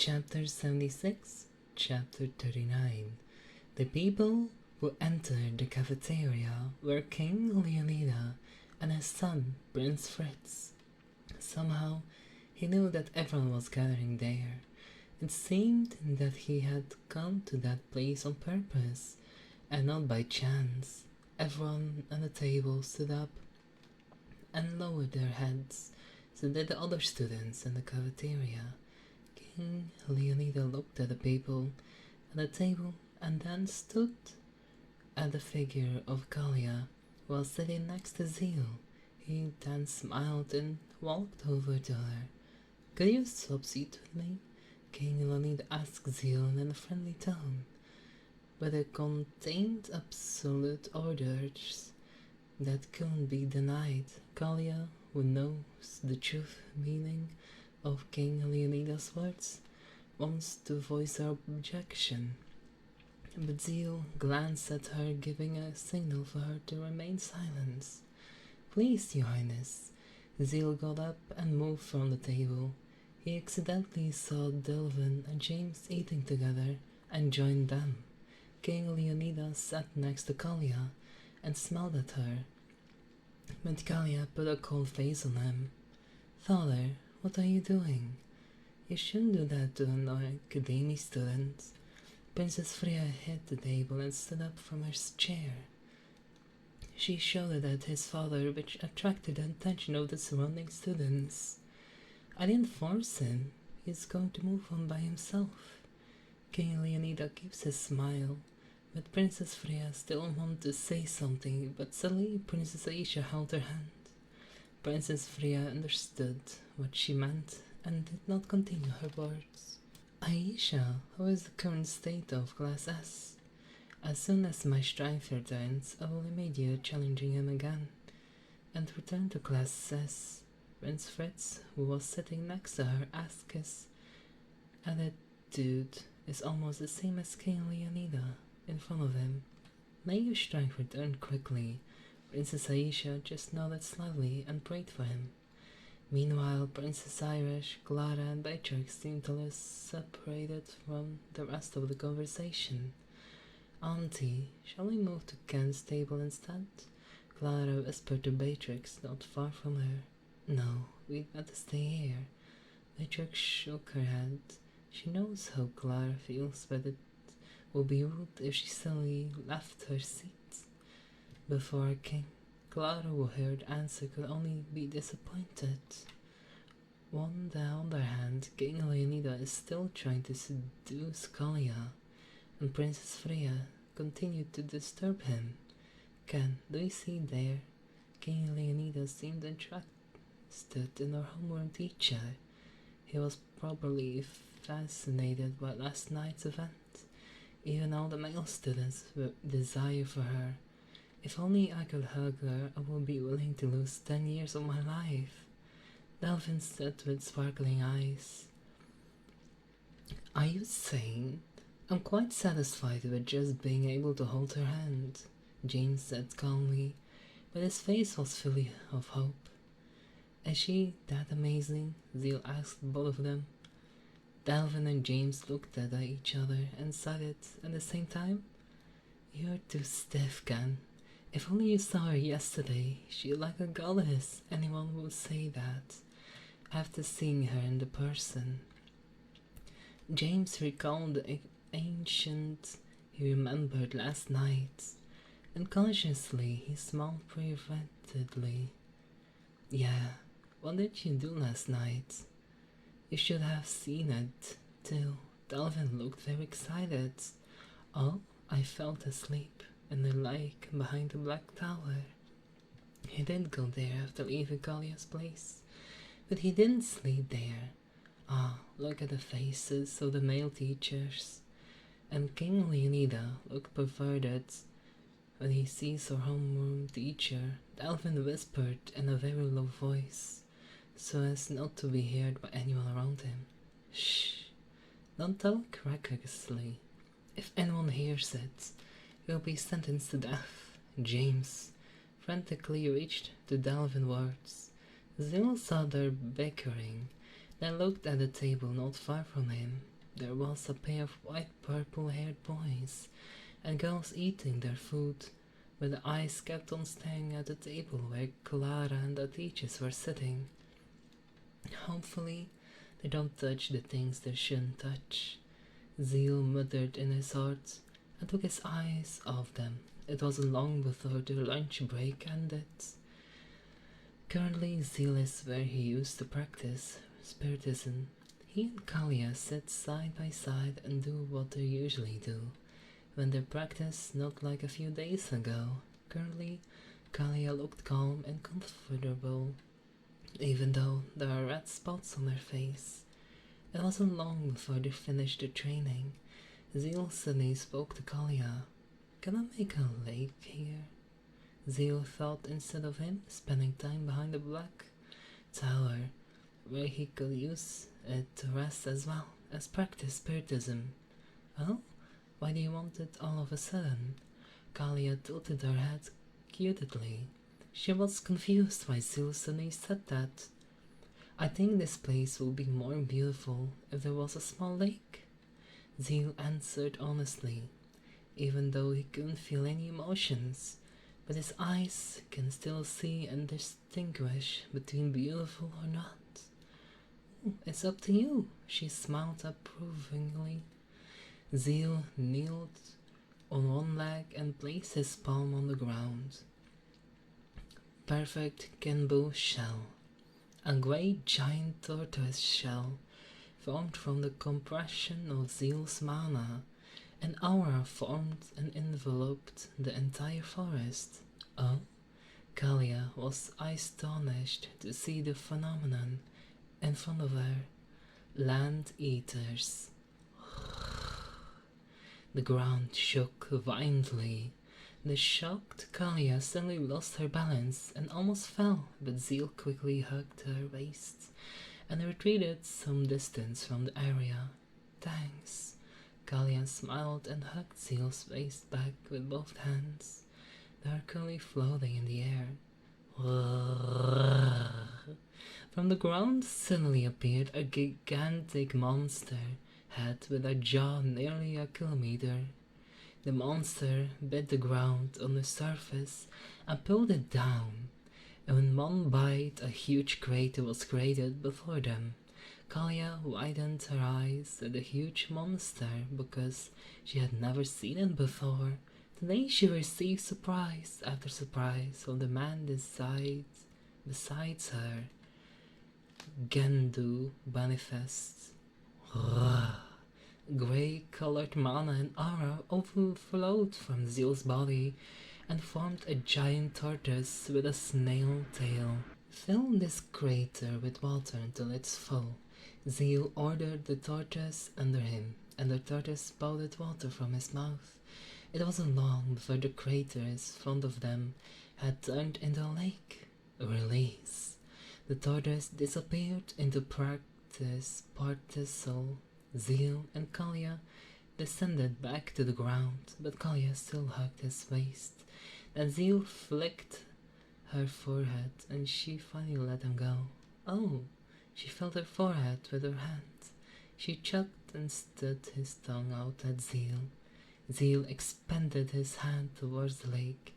Chapter 76, Chapter 39. The people who entered the cafeteria were King Leonida and his son, Prince Fritz. Somehow, he knew that everyone was gathering there. It seemed that he had come to that place on purpose, and not by chance. Everyone at the table stood up and lowered their heads, so did the other students in the cafeteria. King Leonida looked at the people at the table and then stood at the figure of Kalia while sitting next to Zeal. He then smiled and walked over to her. "Could you swap seats with me?" King Leonida asked Zeal in a friendly tone, but it contained absolute orders that couldn't be denied. Kalia, who knows the true meaning of King Leonida's words, wants to voice her objection, but Zeal glanced at her, giving a signal for her to remain silent. "Please, Your Highness." Zeal got up and moved from the table. He accidentally saw Delvin and James eating together and joined them. King Leonida sat next to Kalia and smiled at her, but Kalia put a cold face on him. "Father, what are you doing? You shouldn't do that to an academy student." Princess Freya hit the table and stood up from her chair. She shouted at his father, which attracted the attention of the surrounding students. "I didn't force him. He's going to move on by himself." King Leonida keeps his smile, but Princess Freya still wanted to say something, but suddenly Princess Aisha held her hand. Princess Freya understood what she meant and did not continue her words. "Aisha, how is the current state of Class S? As soon as my strength returns, I will immediately challenging him again and return to Class S." Prince Fritz, who was sitting next to her, asked. His attitude is almost the same as King Leonida in front of him. "May your strength return quickly." Princess Aisha just nodded slightly and prayed for him. Meanwhile, Princess Irish, Clara, and Beatrix seemed a little separated from the rest of the conversation. "Auntie, shall we move to Ken's table instead?" Clara whispered to Beatrix, not far from her. "No, we'd better stay here." Beatrix shook her head. She knows how Clara feels, but it would be rude if she suddenly left her seat before King. Clara, who heard the answer, could only be disappointed. On the other hand, King Leonida is still trying to seduce Kalia, and Princess Freya continued to disturb him. "Ken, do you see there?" King Leonida seemed interested in her homeroom teacher. He was probably fascinated by last night's event. Even all the male students were desire for her. "If only I could hug her, I would be willing to lose 10 years of my life." Delvin said with sparkling eyes. "Are you sane?" "I'm quite satisfied with just being able to hold her hand," James said calmly, but his face was full of hope. "Is she that amazing?" Zeal asked both of them. Delvin and James looked at each other and sighed at the same time. "You're too stiff, Ken. If only you saw her yesterday. She's like a goddess. Anyone would say that after seeing her in the person." James recalled the ancient he remembered last night. Unconsciously, he smiled preventedly. "Yeah, what did you do last night?" "You should have seen it, too." Delvin looked very excited. "Oh, I fell asleep in the lake behind the Black Tower." He did go there after leaving Kalia's place, but he didn't sleep there. Look at the faces of the male teachers. And King Leonida looked perverted when he sees her homeroom teacher. Delvin whispered in a very low voice, so as not to be heard by anyone around him. "Shh! Don't talk recklessly. If anyone hears it, you'll be sentenced to death." James frantically reached to Delvin words. Zeal saw their bickering. They looked at the table not far from him. There was a pair of white purple-haired boys and girls eating their food, but the eyes kept on staring at the table where Clara and the teachers were sitting. Hopefully, they don't touch the things they shouldn't touch. Zeal muttered in his heart and took his eyes off them. It wasn't long before their lunch break ended. Currently, Zeal is where he used to practice Spiritism. He and Kalia sit side by side and do what they usually do when they practice, not like a few days ago. Currently, Kalia looked calm and comfortable, even though there are red spots on her face. It wasn't long before they finished their training. Zeal suddenly spoke to Kalia. "Can I make a lake here?" Zeal thought instead of him spending time behind the black tower, where he could use it to rest as well as practice Spiritism. "Oh? Why do you want it all of a sudden?" Kalia tilted her head cutely. She was confused why Zeal suddenly said that. "I think this place would be more beautiful if there was a small lake," Zeal answered honestly, even though he couldn't feel any emotions. But his eyes can still see and distinguish between beautiful or not. "It's up to you," she smiled approvingly. Zeal kneeled on one leg and placed his palm on the ground. Perfect Kenbo shell. A great giant tortoise shell formed from the compression of Zeal's mana. An aura formed and enveloped the entire forest. "Oh?" Kalia was astonished to see the phenomenon in front of her. Land eaters. The ground shook violently. The shocked Kalia suddenly lost her balance and almost fell, but Zeal quickly hugged her waist and retreated some distance from the area. "Thanks." Kalia smiled and hugged Zeal's waist back with both hands. They were currently floating in the air. From the ground suddenly appeared a gigantic monster head with a jaw nearly a kilometer. The monster bit the ground on the surface and pulled it down, and in one bite a huge crater was created before them. Kalia widened her eyes at the huge monster because she had never seen it before. Today she received surprise after surprise from the man besides her. Gendu manifests. Grey-colored mana and aura overflowed from Zeal's body and formed a giant tortoise with a snail tail. "Fill this crater with water until it's full." Zeal ordered the tortoise under him, and the tortoise spouted water from his mouth. It wasn't long before the crater in front of them had turned into a lake. Release. The tortoise disappeared into practice particle. Zeal and Kalia descended back to the ground, but Kalia still hugged his waist. Then Zeal flicked her forehead and she finally let him go. "Oh!" She felt her forehead with her hand. She chucked and stood his tongue out at Zeal. Zeal expanded his hand towards the lake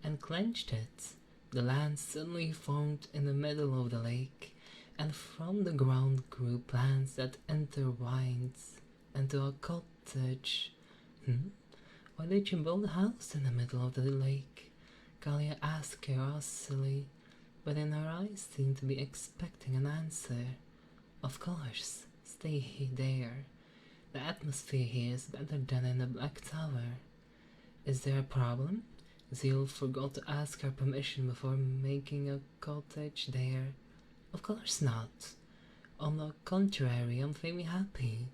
and clenched it. The land suddenly formed in the middle of the lake, and from the ground grew plants that intertwined into a cottage. Why did you build a house in the middle of the lake?" Kalia asked curiously, but in her eyes seemed to be expecting an answer. "Of course, stay there. The atmosphere here is better than in the Black Tower." "Is there a problem?" Zeal forgot to ask her permission before making a cottage there. "Of course not. On the contrary, I'm very happy."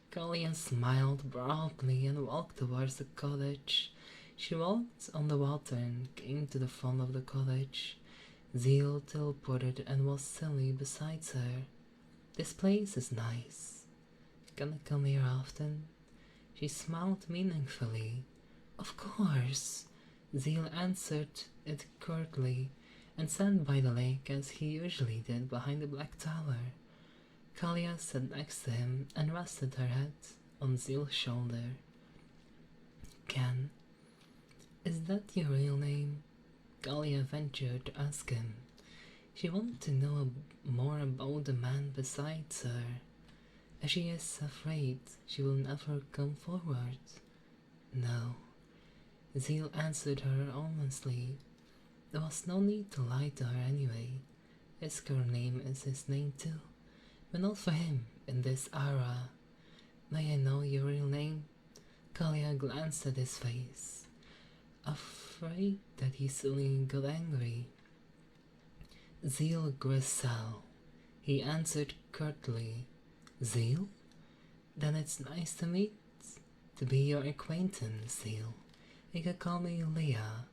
Kalia smiled broadly and walked towards the cottage. She walked on the water and came to the front of the cottage. Zeal teleported and was silly beside her. "This place is nice. Can I come here often?" She smiled meaningfully. "Of course." Zeal answered it curtly and sat by the lake as he usually did behind the Black Tower. Kalia sat next to him and rested her head on Zeal's shoulder. Ken, is that your real name? Kalia ventured to ask him. She wanted to know more about the man besides her, as she is afraid she will never come forward. No, Zeal answered her honestly. There was no need to lie to her anyway. His current name is his name too, but not for him in this era. May I know your real name? Kalia glanced at his face, afraid that he suddenly got angry. Zeal Grisel, he answered curtly. Zeal? Then it's nice to be your acquaintance, Zeal. You can call me Leah.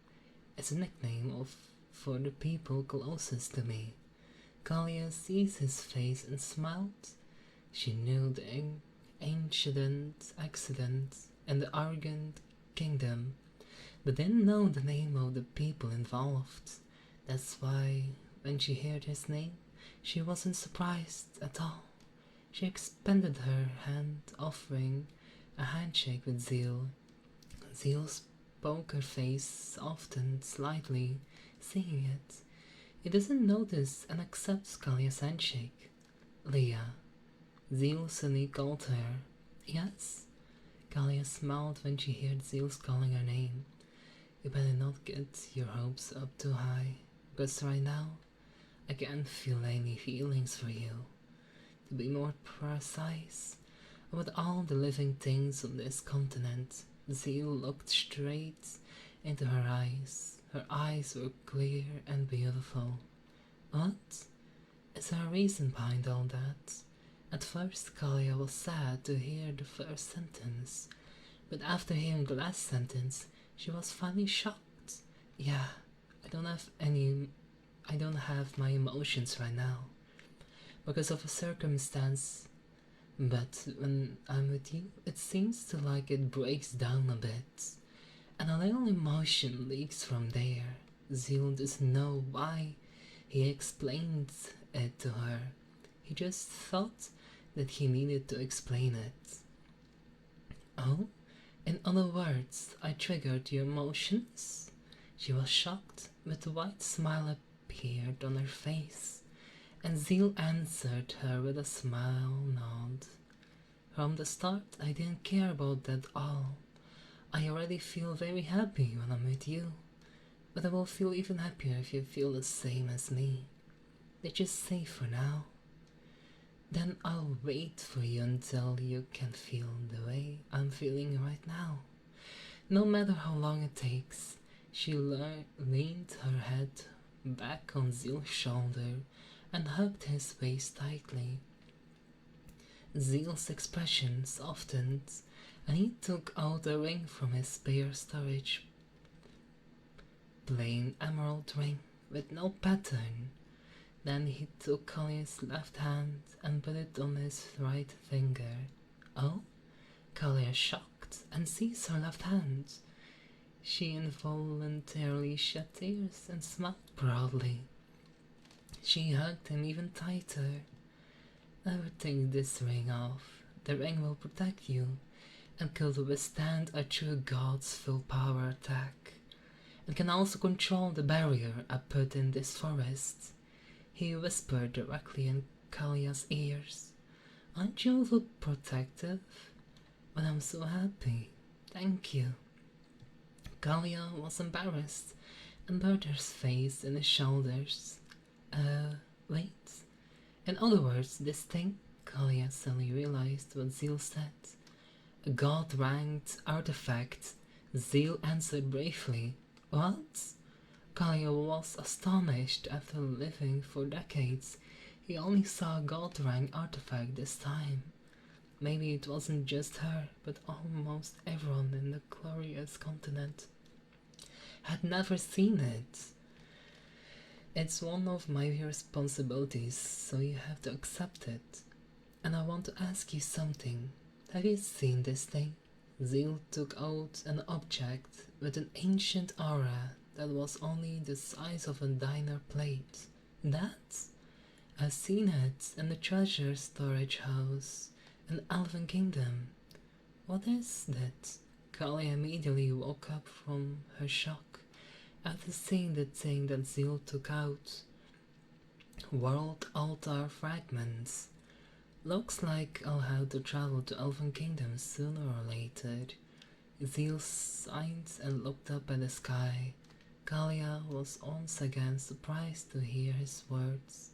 It's a nickname for the people closest to me. Kalia sees his face and smiled. She knew the ancient accident and the arrogant kingdom, but didn't know the name of the people involved. That's why, when she heard his name, she wasn't surprised at all. She expanded her hand, offering a handshake with Zeal. Zeal's poker face softened slightly, seeing it. He doesn't notice and accepts Kalia's handshake. Leah. Zeal suddenly called her. Yes? Kalia smiled when she heard Zeal's calling her name. You better not get your hopes up too high, because right now, I can't feel any feelings for you. To be more precise, about all the living things on this continent, Zeal looked straight into her eyes. Her eyes were clear and beautiful. What? Is there a reason behind all that? At first, Kalia was sad to hear the first sentence, but after hearing the last sentence, she was finally shocked. Yeah, I don't have my emotions right now, because of a circumstance, but when I'm with you, it seems to like it breaks down a bit, and a little emotion leaks from there. Zeal doesn't know why he explained it to her. He just thought that he needed to explain it. Oh? In other words, I triggered your emotions? She was shocked, but a wide smile appeared on her face, and Zeal answered her with a smile nod. From the start, I didn't care about that all. I already feel very happy when I'm with you, but I will feel even happier if you feel the same as me. Did you say for now? Then I'll wait for you until you can feel the way I'm feeling right now. No matter how long it takes. She leaned her head back on Zeal's shoulder and hugged his waist tightly. Zeal's expression softened, and he took out a ring from his spare storage. Plain emerald ring with no pattern. Then he took Kalia's left hand and put it on his right finger. Oh? Kalia shocked and seized her left hand. She involuntarily shed tears and smiled proudly. She hugged him even tighter. Never take this ring off. The ring will protect you and could withstand a true god's full power attack. It can also control the barrier I put in this forest. He whispered directly in Kalia's ears. Aren't you overprotective? But I'm so happy. Thank you. Kalia was embarrassed and buried her face in his shoulders. Wait. In other words, this thing, Kalia suddenly realized what Zeal said. A god-ranked artifact. Zeal answered bravely. What? Kalia was astonished. After living for decades, he only saw a god-rank artifact this time. Maybe it wasn't just her, but almost everyone in the glorious continent had never seen it. It's one of my responsibilities, so you have to accept it. And I want to ask you something. Have you seen this thing? Zeal took out an object with an ancient aura that was only the size of a diner plate. That? I've seen it in the treasure storage house in the Elven Kingdom. What is that? Kali immediately woke up from her shock after seeing the thing that Zeal took out. World altar fragments. Looks like I'll have to travel to Elven Kingdom sooner or later. Zeal sighed and looked up at the sky. Kalia was once again surprised to hear his words,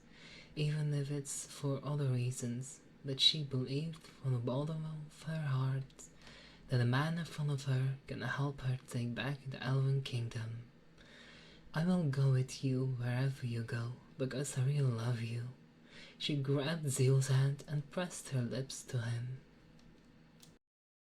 even if it's for other reasons, that she believed from the bottom of her heart that the man in front of her can help her take back the Elven Kingdom. I will go with you wherever you go, because I really love you. She grabbed Zeal's hand and pressed her lips to him.